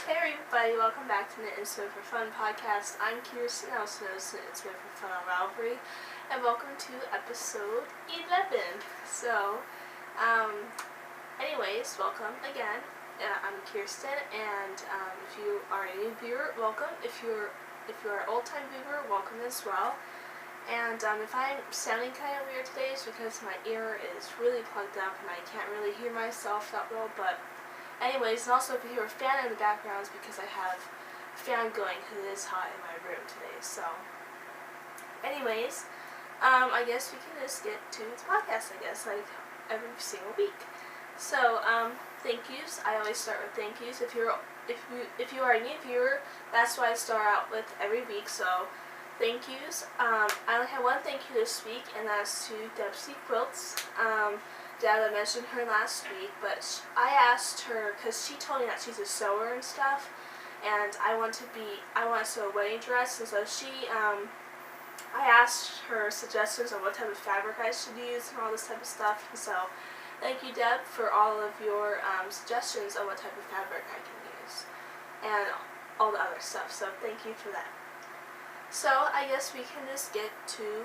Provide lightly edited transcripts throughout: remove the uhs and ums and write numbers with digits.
Hey everybody, welcome back to the Incident for Fun podcast. I'm Kirsten, also known as Incident for Fun on Ravelry, and welcome to episode 11. Anyways, welcome again. I'm Kirsten, and if you are a new viewer, welcome. If you're an old-time viewer, welcome as well. And if I'm sounding kind of weird today, it's because my ear is really plugged up and I can't really hear myself that well, but anyways, and also if you hear a fan in the background, it's because I have a fan going because it is hot in my room today. So, anyways, I guess we can just get to the podcast, I guess, like every single week. So, thank yous. I always start with thank yous. If you are a new viewer, that's why I start out with every week. So, thank yous. I only have one thank you this week, and that's to Debsy Quilts. Dad, I mentioned her last week, but I asked her, because she told me that she's a sewer and stuff, and I want to sew a wedding dress, and so I asked her suggestions on what type of fabric I should use and all this type of stuff, and so thank you, Deb, for all of your suggestions on what type of fabric I can use, and all the other stuff, so thank you for that. So, I guess we can just get to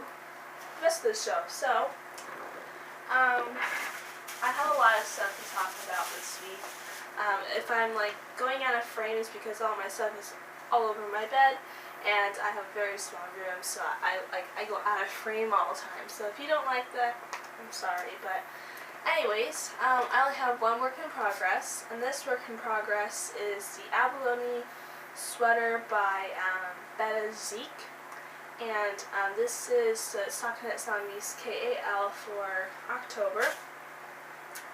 the rest of the show. So, I have a lot of stuff to talk about this week. If I'm going out of frame, it's because all my stuff is all over my bed, and I have a very small room, so I go out of frame all the time. So if you don't like that, I'm sorry. But anyways, I only have one work in progress, and this work in progress is the abalone sweater by Betta Zeke. And this is the Stockinette Zombies KAL for October.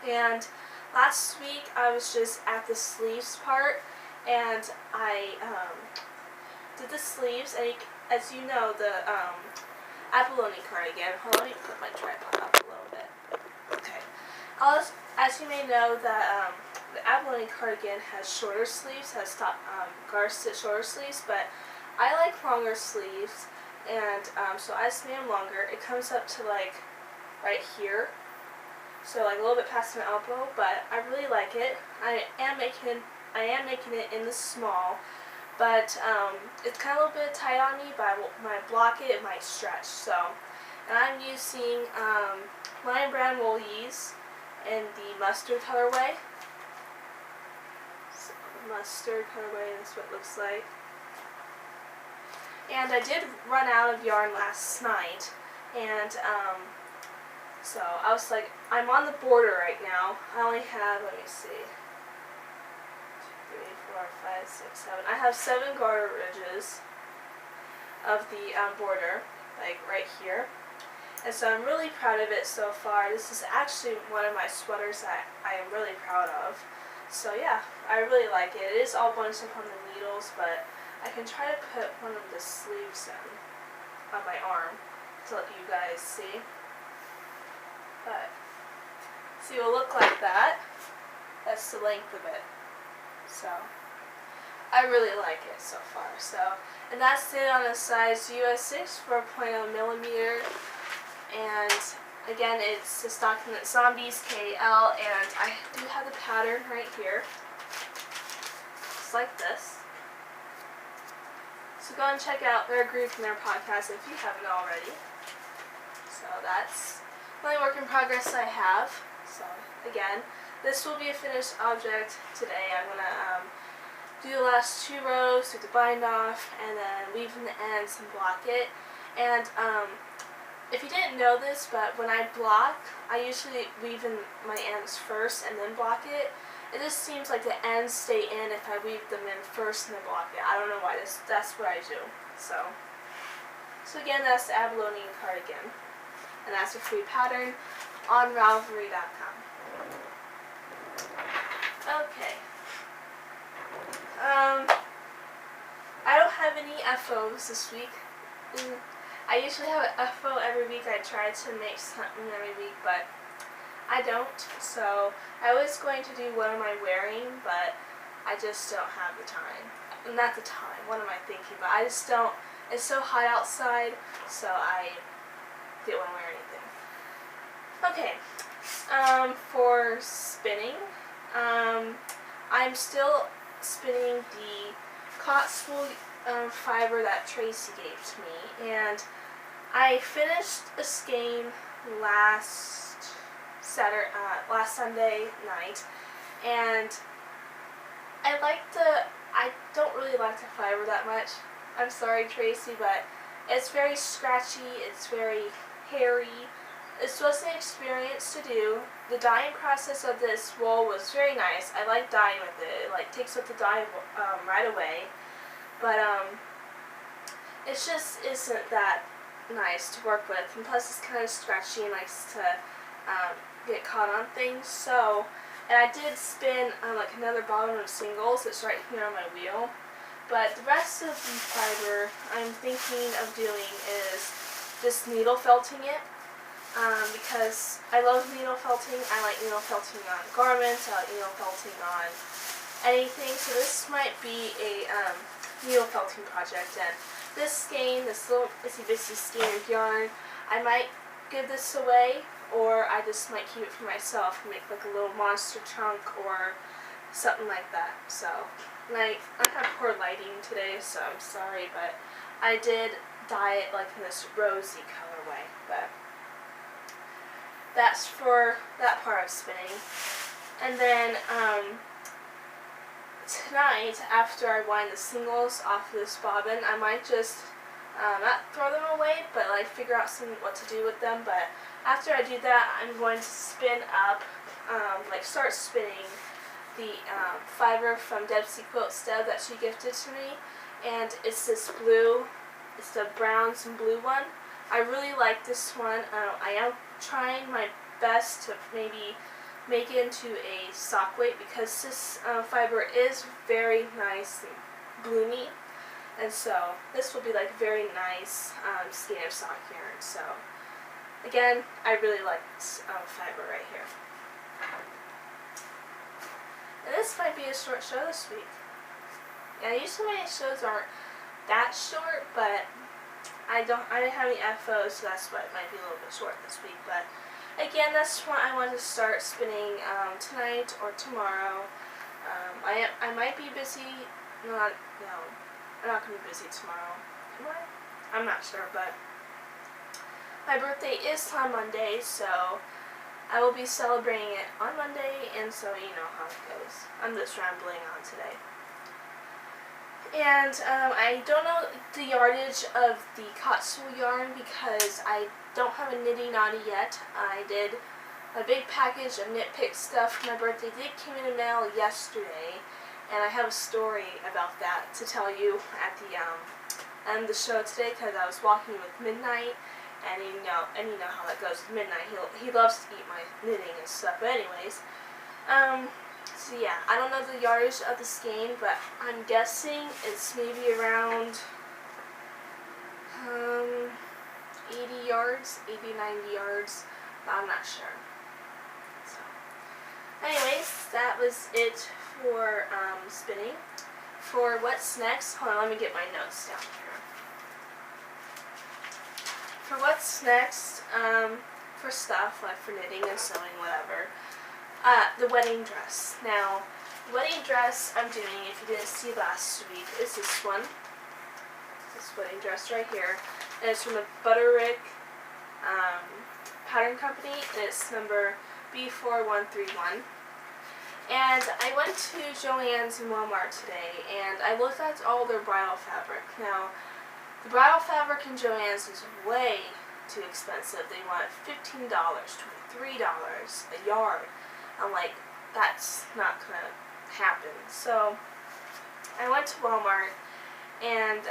And last week I was just at the sleeves part, and I did the sleeves. And as you know, the abalone cardigan. Hold on, let me put my tripod up a little bit. Okay. As you may know, the abalone cardigan has shorter sleeves, has garter stitch shorter sleeves, but I like longer sleeves. And so I just made them longer. It comes up to right here, so a little bit past my elbow. But I really like it. I am making it in the small, but it's kind of a little bit tight on me. But when I block it, it might stretch. So, and I'm using Lion Brand Woolies in the mustard colorway. So, mustard colorway. That's what it looks like. And I did run out of yarn last night, and so I was I'm on the border right now. I only have, let me see, 2, 3, 4, 5, 6, 7. I have 7 garter ridges of the border, right here. And so I'm really proud of it so far. This is actually one of my sweaters that I am really proud of. So yeah, I really like it. It is all bunched up on the needles, but I can try to put one of the sleeves on my arm to let you guys see. But, so it will look like that. That's the length of it. So, I really like it so far. So, and that's it on a size US 6 4.0 millimeter. And again, it's the Stockinette Zombies KL, and I do have the pattern right here. Just like this. So go and check out their group and their podcast if you haven't already. So that's the only work in progress I have. So again, this will be a finished object today. I'm going to do the last 2 rows, do the bind off, and then weave in the ends and block it. And if you didn't know this, but when I block, I usually weave in my ends first and then block it. It just seems like the ends stay in if I weave them in first and then block it. I don't know why. That's what I do. So again, that's the abalone cardigan, and that's a free pattern on Ravelry.com. Okay. I don't have any FOs this week. I usually have an FO every week. I try to make something every week, but I don't. So I was going to do what am I wearing, but I just don't have the time. Not the time, what am I thinking? But I just don't. It's so hot outside, so I didn't want to wear anything. Okay, for spinning, I'm still spinning the Cotswold fiber that Tracy gave to me, and I finished a skein last Sunday night, and I don't really like the fiber that much. I'm sorry, Tracy, but it's very scratchy, it's very hairy. This was an experience to do. The dyeing process of this wool was very nice. I like dyeing with it. It takes up the dye right away. But it just isn't that nice to work with. And plus it's kind of scratchy and likes to get caught on things. And I did spin another bottom of singles. It's right here on my wheel. But the rest of the fiber I'm thinking of doing is just needle felting it. Because I love needle felting. I like needle felting on garments. I like needle felting on anything. So this might be a needle felting project. And this skein, this little itsy bitsy skein of yarn, I might give this away, or I just might keep it for myself and make like a little monster chunk or something like that. So, I have poor lighting today, so I'm sorry, but I did dye it in this rosy colorway. But that's for that part of spinning. And then tonight, after I wind the singles off of this bobbin, I might just not throw them away, but figure out what to do with them. But after I do that, I'm going to spin up, start spinning the fiber from Debsey Quilts Deb that she gifted to me, and it's this blue, it's the browns and blue one. I really like this one. I am trying my best to maybe make it into a sock weight, because this fiber is very nice and bloomy, and so this will be very nice skein of sock yarn. So again, I really like this fiber right here. And this might be a short show this week. Yeah, usually my shows aren't that short, but I didn't have any FOs, so that's why it might be a little bit short this week. But again, that's what I want to start spinning tonight or tomorrow. I might be busy. I'm not going to be busy tomorrow. Am I? I'm not sure, but my birthday is on Monday, so I will be celebrating it on Monday, and so you know how it goes. I'm just rambling on today. And I don't know the yardage of the Cotswold yarn because I don't have a Nitty Naughty yet. I did a big package of Knit Pick stuff for my birthday. It came in the mail yesterday, and I have a story about that to tell you at the end of the show today, because I was walking with Midnight, and you know how that goes with Midnight. He loves to eat my knitting and stuff. But anyways, so yeah, I don't know the yardage of the skein, but I'm guessing it's maybe around 80 yards, 80, 90 yards, but I'm not sure. So, anyways, that was it for spinning. For what's next, hold on, let me get my notes down here. For what's next, for stuff, for knitting and sewing, whatever, the wedding dress. Now, the wedding dress I'm doing, if you didn't see last week, is this one. This wedding dress right here. And it's from the Butterick Pattern Company, and it's number B4131. And I went to Joann's in Walmart today, and I looked at all their bridal fabric. Now, the bridal fabric in Joann's is way too expensive. They want $15, $23 a yard. I'm like, that's not gonna happen. So I went to Walmart, and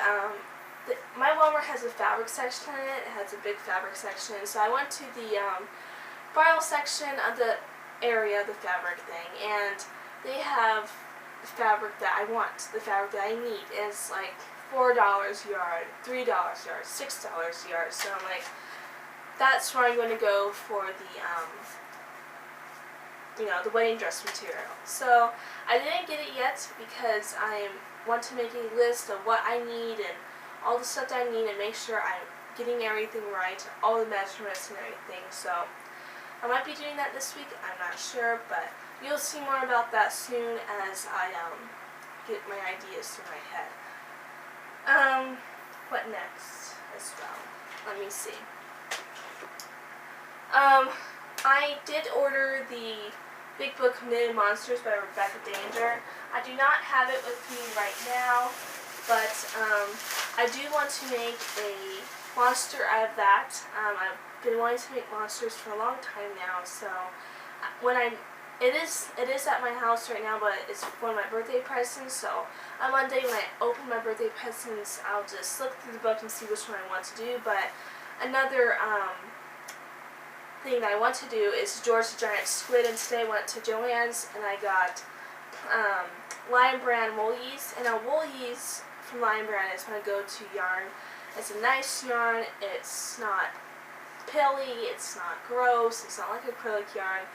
my Walmart has a fabric section in it. It has a big fabric section. So I went to the bridal section of the area, the fabric thing, and they have the fabric that I want, the fabric that I need. And it's $4 a yard, $3 a yard, $6 a yard. So I'm like, that's where I'm going to go for the wedding dress material. So I didn't get it yet because I want to make a list of what I need and all the stuff that I need and make sure I'm getting everything right, all the measurements and everything. So I might be doing that this week, I'm not sure, but you'll see more about that soon as I get my ideas through my head. What next as well? Let me see. I did order the Big Book of Knitted Monsters by Rebecca Danger. I do not have it with me right now, but I do want to make a monster out of that. I've been wanting to make monsters for a long time now, so it is at my house right now, but it's one of my birthday presents, so on Monday when I open my birthday presents, I'll just look through the book and see which one I want to do. But another thing that I want to do is George the Giant Squid, and today I went to Joann's and I got Lion Brand Woolies, and now Woolies from Lion Brand is my go-to yarn. It's a nice yarn, it's not pilly, it's not gross, it's not like acrylic yarn.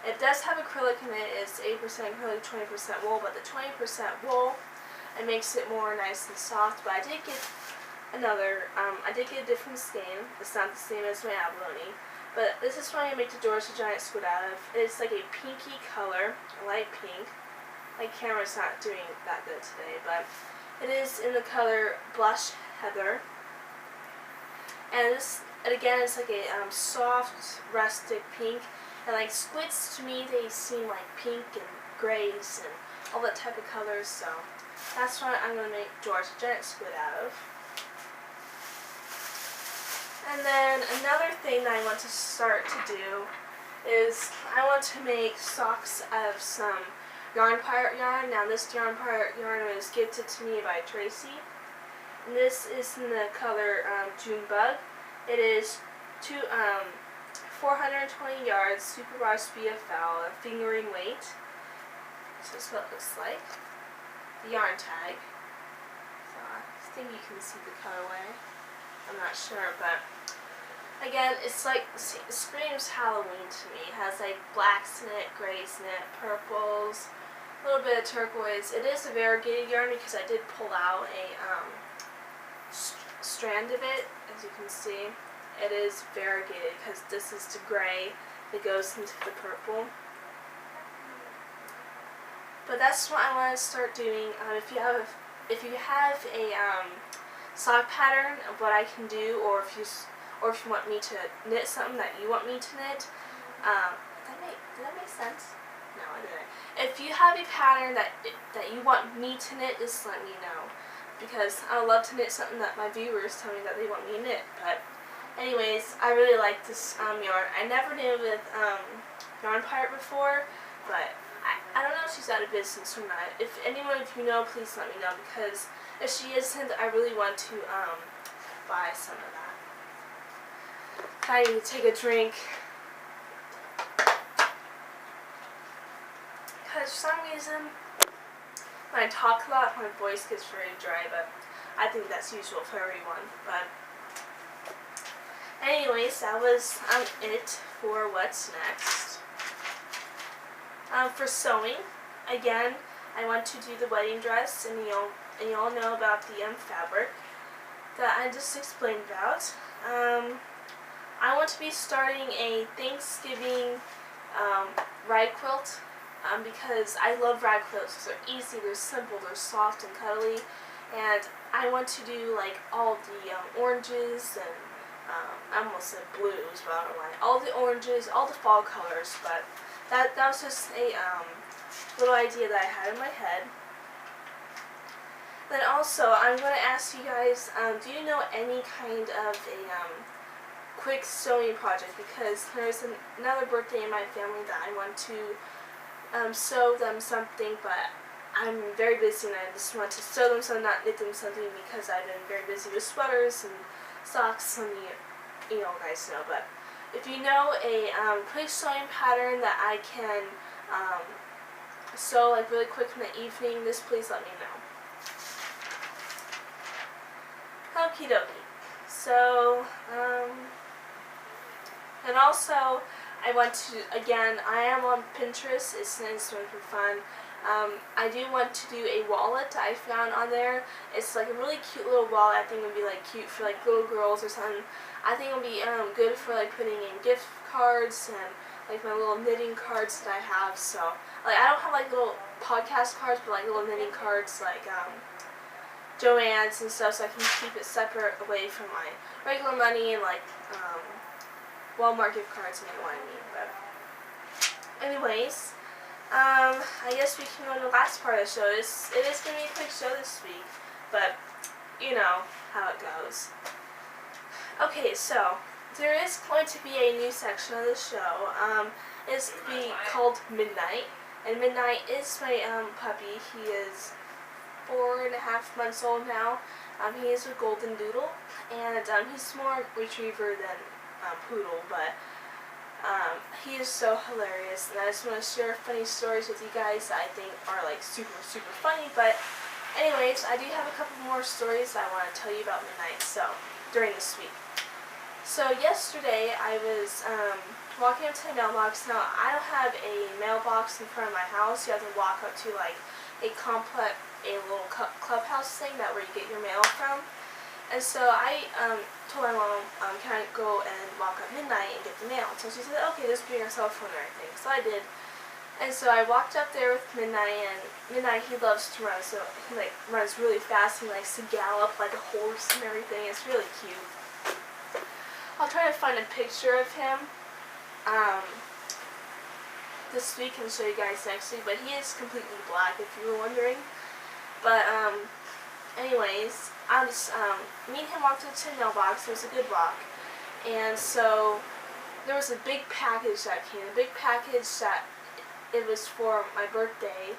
It does have acrylic in it. It's 8% acrylic, 20% wool, but the 20% wool, it makes it more nice and soft. But I did get a different skein. It's not the same as my abalone, but this is what I make the George the Giant Squid out of. It's like a pinky color, a light pink. My camera's not doing that good today, but it is in the color Blush Heather. And this, again, it's like a soft, rustic pink. And like squids, to me, they seem like pink and grays and all that type of colors, so that's what I'm going to make George the Giant Squid out of. And then another thing that I want to start to do is I want to make socks out of some Yarn Pirate yarn. Now this Yarn Pirate yarn was gifted to me by Tracy. And this is in the color Junebug. It is 420 yards, super raw speed of foul, fingering weight. So that's what it looks like. The yarn tag. So I think you can see the colorway. I'm not sure, but again, it's like, it screams Halloween to me. It has like blacks in it, grays in it, purples, a little bit of turquoise. It is a variegated yarn because I did pull out a strand of it, as you can see. It is variegated because this is the gray that goes into the purple. But that's what I want to start doing. If you have a sock pattern of what I can do, or if you want me to knit something that you want me to knit, did that make sense? No, I didn't. If you have a pattern that you want me to knit, just let me know, because I would love to knit something that my viewers tell me that they want me to knit. But anyways, I really like this yarn. I never knitted with Yarn Pirate before, but I don't know if she's out of business or not. If anyone of you know, please let me know, because if she isn't, I really want to buy some of that. I need to take a drink, because for some reason when I talk a lot, my voice gets very dry, but I think that's usual for everyone. But anyways, that was it for what's next. For sewing, again, I want to do the wedding dress, and you all know about the fabric that I just explained about. I want to be starting a Thanksgiving rag quilt, because I love rag quilts. They're easy, they're simple, they're soft and cuddly, and I want to do like all the oranges and I almost said blues, but I don't know why. All the oranges, all the fall colors, but that was just a little idea that I had in my head. Then also, I'm going to ask you guys, do you know any kind of a quick sewing project? Because there's another birthday in my family that I want to sew them something, but I'm very busy and I just want to sew them something, not knit them something, because I've been very busy with sweaters and socks, and you know, guys know. But if you know a quick sewing pattern that I can sew like really quick in the evening, please let me know. Okie dokie. So, and also, I want to, again, I am on Pinterest. It's nice and for fun. I do want to do a wallet I found on there. It's like a really cute little wallet. I think it would be like cute for like little girls or something. I think it would be good for like putting in gift cards and like my little knitting cards that I have. So like I don't have like little podcast cards, but like little knitting cards, like Joann's and stuff, so I can keep it separate away from my regular money and like Walmart gift cards, and you know what I mean. But anyways, I guess we can go to the last part of the show. It is going to be a quick show this week, but you know how it goes. Okay, so there is going to be a new section of the show. It's going to be called Midnight, and Midnight is my puppy. He is 4.5 months old now. He is a golden doodle, and he's more retriever than poodle, but he is so hilarious, and I just want to share funny stories with you guys that I think are like super funny. But anyways, I do have a couple more stories I want to tell you about Midnight, so during this week. So yesterday I was walking up to the mailbox. Now I don't have a mailbox in front of my house. You have to walk up to like a little clubhouse thing that where you get your mail from. And so I told my mom, can I go and walk up Midnight and get the mail? So she said, okay, just bring your cell phone and everything. So I did. And so I walked up there with Midnight, and Midnight, he loves to run, so he like runs really fast. He likes to gallop like a horse and everything. It's really cute. I'll try to find a picture of him this week and show you guys next week, but he is completely black if you were wondering. But anyways, I was me and him walked up to the mailbox. It was a good walk, and so there was a big package that came. A big package that it was for my birthday,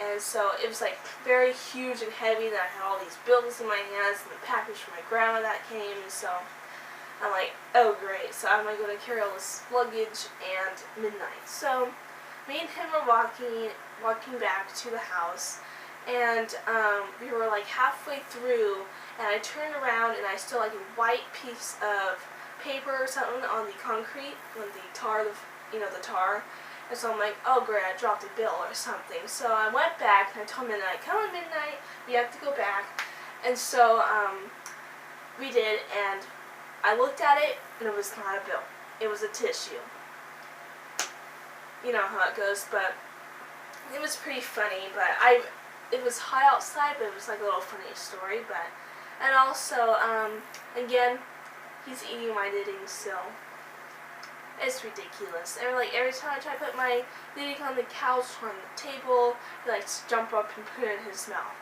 and so it was like very huge and heavy. Then I had all these bills in my hands and the package from my grandma that came, and so I'm like, oh great, so I'm going to carry all this luggage and Midnight. So me and him were walking back to the house, and we were like halfway through, and I turned around and I saw like a white piece of paper or something on the concrete, on the tar, the tar. And so I'm like, oh great, I dropped a bill or something. So I went back and I told Midnight, come on Midnight, we have to go back. And so we did, and I looked at it, and it was not a bill. It was a tissue. You know how it goes, but it was pretty funny. But it was hot outside, but it was like a little funny story. But and also, again, he's eating my knitting still. It's ridiculous. And like every time I try to put my knitting on the couch or on the table, he likes to jump up and put it in his mouth.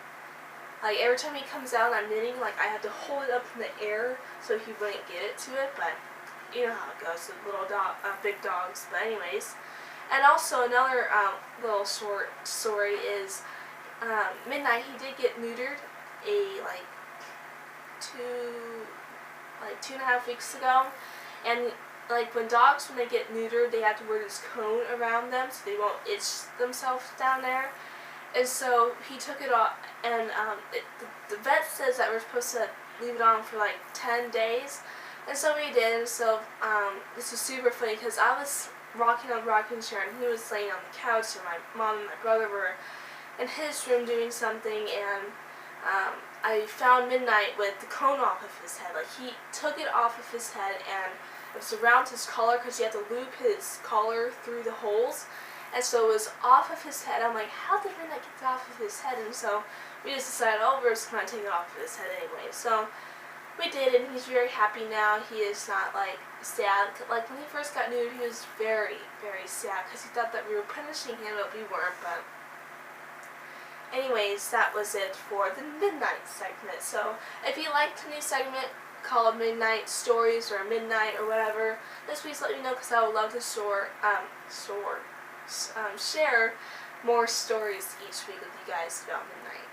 Like every time he comes out and I'm knitting, like I have to hold it up in the air so he wouldn't get it to it. But you know how it goes with little big dogs. But anyways, and also another little short story is Midnight. He did get neutered like 2.5 weeks ago, and like when they get neutered, they have to wear this cone around them so they won't itch themselves down there. And so he took it off, and the vet says that we're supposed to leave it on for like 10 days. And so we did. And so this is super funny because I was rocking on the rocking chair and he was laying on the couch, and my mom and my brother were in his room doing something, and I found Midnight with the cone off of his head. Like he took it off of his head, and it was around his collar because he had to loop his collar through the holes. And so it was off of his head. I'm like, how did Midnight get it off of his head? And so we just decided, oh, we're just going to take it off of his head anyway. So we did, and he's very happy now. He is not like sad. Like when he first got neutered, he was very sad because he thought that we were punishing him, but we weren't. But anyways, that was it for the Midnight segment. So if you liked the new segment called Midnight Stories or Midnight or whatever, just please let me know because I would love to share more stories each week with you guys about Midnight.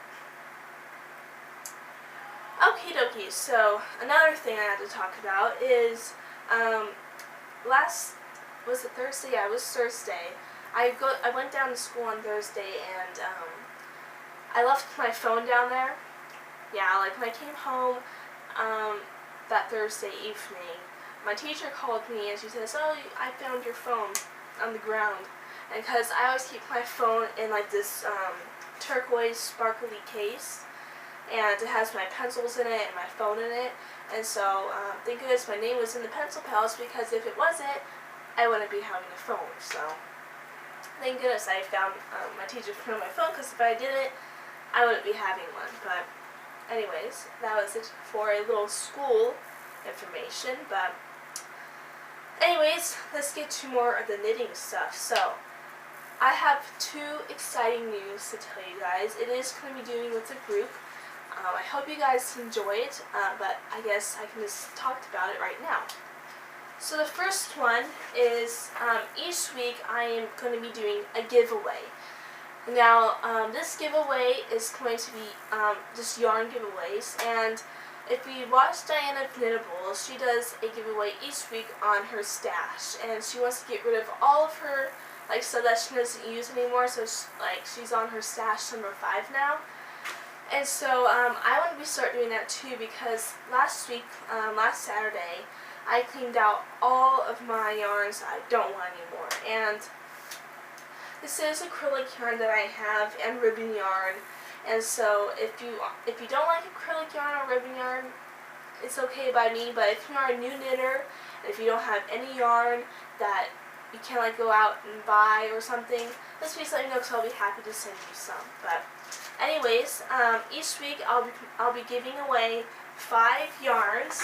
Okie dokie, so another thing I had to talk about is was it Thursday? Yeah, it was Thursday. I went down to school on Thursday, and I left my phone down there. Yeah, like when I came home that Thursday evening, my teacher called me and she says, oh, I found your phone on the ground. And because I always keep my phone in like this turquoise sparkly case, and it has my pencils in it and my phone in it, and so thank goodness my name was in the pencil pals, because if it wasn't, I wouldn't be having a phone. So Thank goodness I found my teacher's pin on my phone, because if I didn't, I wouldn't be having one. But anyways, that was it for a little school information. But anyways, let's get to more of the knitting stuff. So I have 2 exciting news to tell you guys. It is going to be doing with a group. I hope you guys enjoy it, but I guess I can just talk about it right now. So the first one is each week I am going to be doing a giveaway. Now this giveaway is going to be just yarn giveaways, and if you watch Diana of Knittables, she does a giveaway each week on her stash, and she wants to get rid of all of her stuff that she doesn't use anymore. So she's on her stash number 5 now. And so I want to start doing that too, because last Saturday, I cleaned out all of my yarns that I don't want anymore. And this is acrylic yarn that I have, and ribbon yarn. And so if you don't like acrylic yarn or ribbon yarn, it's okay by me. But if you are a new knitter, and if you don't have any yarn that you can't go out and buy or something, just please let me know, because I'll be happy to send you some. But anyways, each week I'll be giving away 5 yarns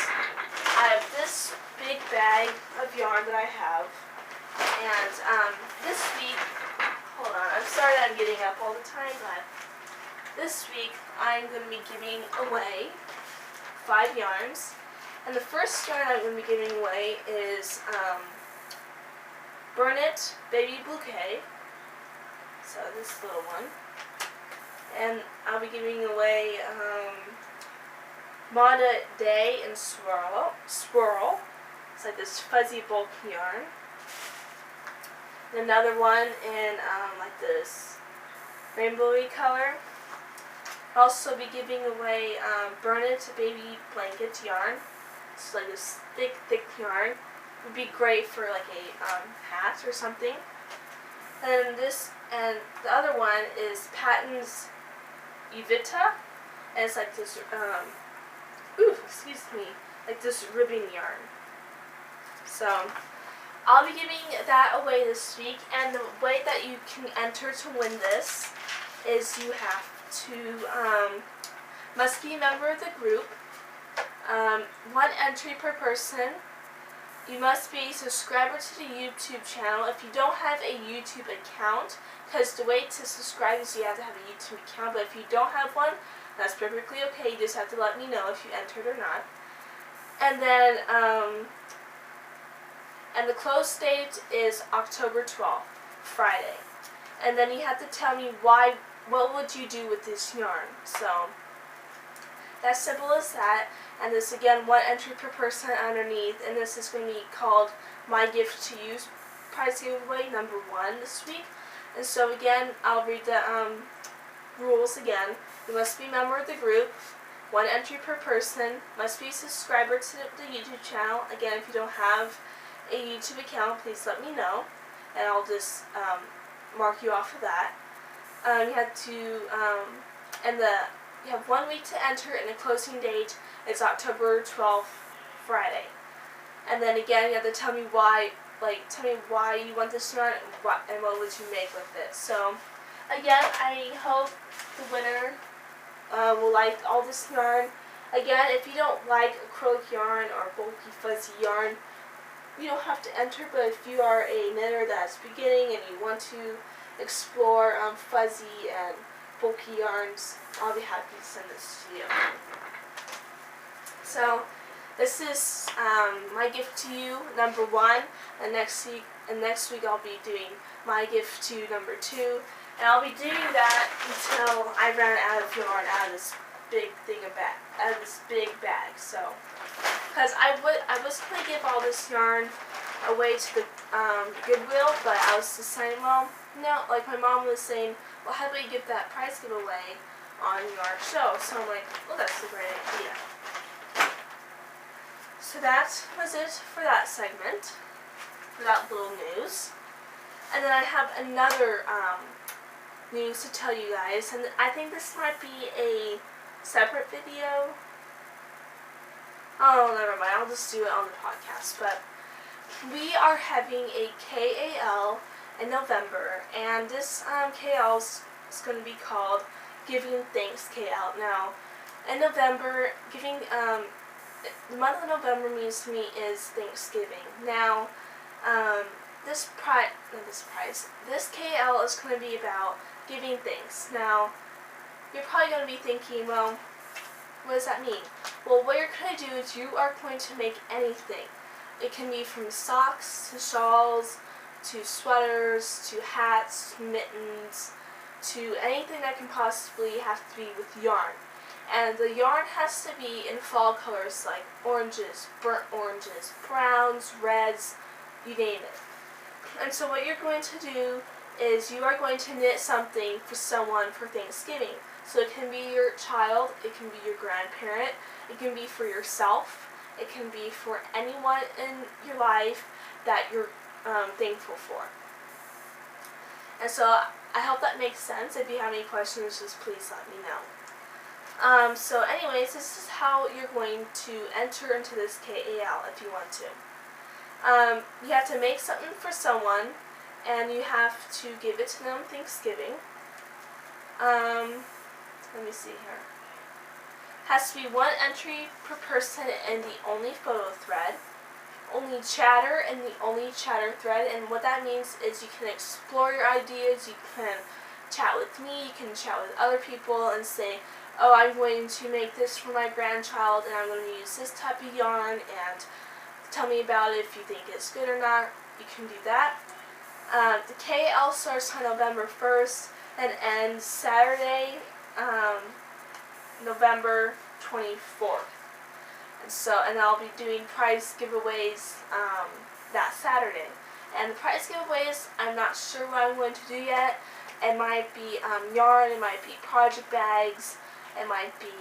out of this big bag of yarn that I have. And this week, hold on, I'm sorry that I'm getting up all the time, but this week I'm going to be giving away 5 yarns. And the first yarn I'm going to be giving away is Burn It Baby Bouquet. So this little one. And I'll be giving away Mauna Day and Swirl. It's like this fuzzy bulk yarn. And another one in like this rainbowy color. I'll also be giving away Burn It Baby Blanket yarn. It's like this thick yarn. It would be great for like a hat or something. And the other one is Patton's Evita, and it's like this like this ribbon yarn. So I'll be giving that away this week, and the way that you can enter to win this is you have to must be a member of the group, 1 entry per person. You must be a subscriber to the YouTube channel. If you don't have a YouTube account, because the way to subscribe is you have to have a YouTube account, but if you don't have one, that's perfectly okay. You just have to let me know if you entered or not. And then, and the close date is October 12th, Friday. And then you have to tell me what would you do with this yarn. So that's simple as that. And this, again, 1 entry per person underneath. And this is going to be called My Gift to You prize giveaway number 1 this week. And so again, I'll read the rules again. You must be a member of the group, 1 entry per person, must be a subscriber to the YouTube channel. Again, if you don't have a YouTube account, please let me know, and I'll just mark you off for that. You have to, you have 1 week to enter, and the closing date is October 12th, Friday. And then again, you have to tell me why you want this yarn, and what would you make with it. So again, I hope the winner will like all this yarn. Again, if you don't like acrylic yarn or bulky fuzzy yarn, you don't have to enter, but if you are a knitter that's beginning and you want to explore fuzzy and bulky yarns, I'll be happy to send this to you. So this is My Gift to You number 1, and next week I'll be doing My Gift to You number 2, and I'll be doing that until I run out of yarn out of this big bag. So, because I was going to give all this yarn away to the Goodwill, but I was deciding, well, no, like my mom was saying, well, how about you give that prize giveaway on your show? So I'm like, well, that's a great idea. So that was it for that segment, for that little news. And then I have another news to tell you guys, and I think this might be a separate video. Oh, never mind, I'll just do it on the podcast. But we are having a KAL in November, and this KL is going to be called Giving Thanks KL. Now, in November, the month of November means to me is Thanksgiving. Now, this KL is going to be about giving thanks. Now, you're probably going to be thinking, well, what does that mean? Well, what you're going to do is you are going to make anything. It can be from socks to shawls to sweaters to hats to mittens to anything that can possibly have to be with yarn. And the yarn has to be in fall colors like oranges, burnt oranges, browns, reds, you name it. And so what you're going to do is you are going to knit something for someone for Thanksgiving. So it can be your child, it can be your grandparent, it can be for yourself, it can be for anyone in your life that you're thankful for. And so I hope that makes sense. If you have any questions, just please let me know. So anyways, this is how you're going to enter into this KAL if you want to. You have to make something for someone, and you have to give it to them Thanksgiving. Let me see here. Has to be one entry per person in the only photo thread. Only chatter in the only chatter thread, and what that means is you can explore your ideas, you can chat with me, you can chat with other people and say, oh, I'm going to make this for my grandchild and I'm going to use this type of yarn, and tell me about it if you think it's good or not. You can do that. The KL starts on November 1st and ends Saturday, November 24th. And I'll be doing prize giveaways that Saturday. And the prize giveaways, I'm not sure what I'm going to do yet. It might be yarn, it might be project bags, it might be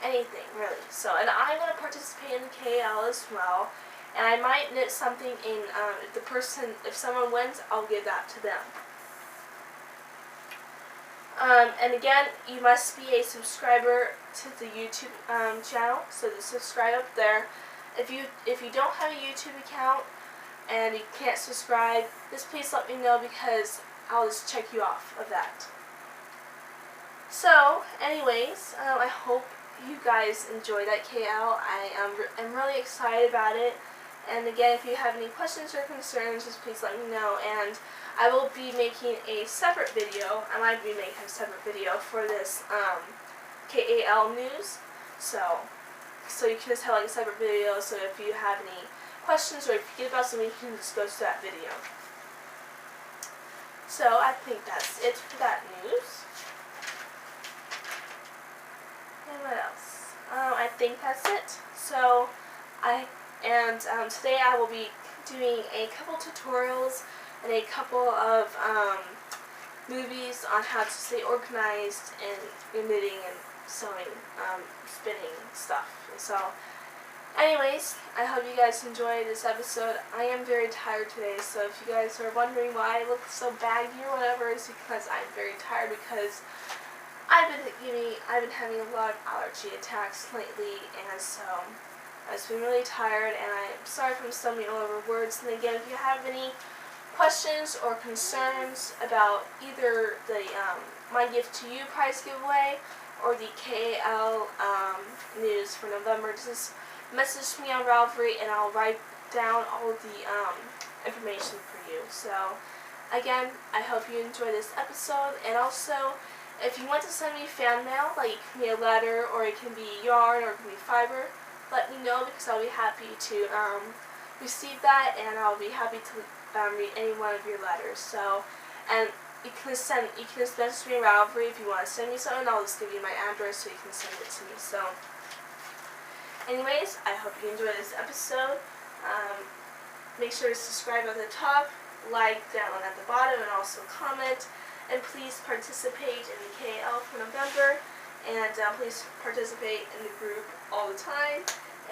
anything really. So, and I'm going to participate in the KL as well. And I might knit something in, if someone wins, I'll give that to them. And again, you must be a subscriber to the YouTube channel, so to subscribe up there. If you don't have a YouTube account and you can't subscribe, just please let me know, because I'll just check you off of that. So, anyways, I hope you guys enjoyed that KL. I'm really excited about it. And again, if you have any questions or concerns, just please let me know. And I will be making a separate video. I might be making a separate video for this KAL news. So you can just have like a separate video. So if you have any questions or if you get about something, you can just go to that video. So I think that's it for that news. And what else? I think that's it. So today I will be doing a couple tutorials and a couple of movies on how to stay organized in knitting and sewing, spinning stuff. And so, anyways, I hope you guys enjoyed this episode. I am very tired today, so if you guys are wondering why I look so baggy or whatever, it's because I'm very tired, because I've been having a lot of allergy attacks lately, and so I've just been really tired, and I'm sorry if I'm stumbling all over words. And again, if you have any questions or concerns about either the My Gift to You prize giveaway or the KAL news for November, just message me on Ravelry and I'll write down all of the information for you. So again, I hope you enjoyed this episode, and also if you want to send me fan mail, like it can be a letter or it can be yarn or it can be fiber, let me know, because I'll be happy to receive that, and I'll be happy to read any one of your letters. So, and you can just message me around if you want to send me something. I'll just give you my address so you can send it to me. So, anyways, I hope you enjoyed this episode. Make sure to subscribe at the top, like down at the bottom, and also comment. And please participate in the KAL for November. And please participate in the group all the time.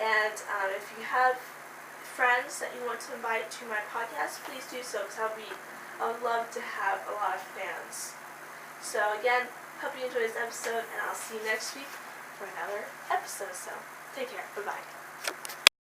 And if you have friends that you want to invite to my podcast, please do so, because I would love to have a lot of fans. So again, hope you enjoyed this episode, and I'll see you next week for another episode. So take care. Bye-bye.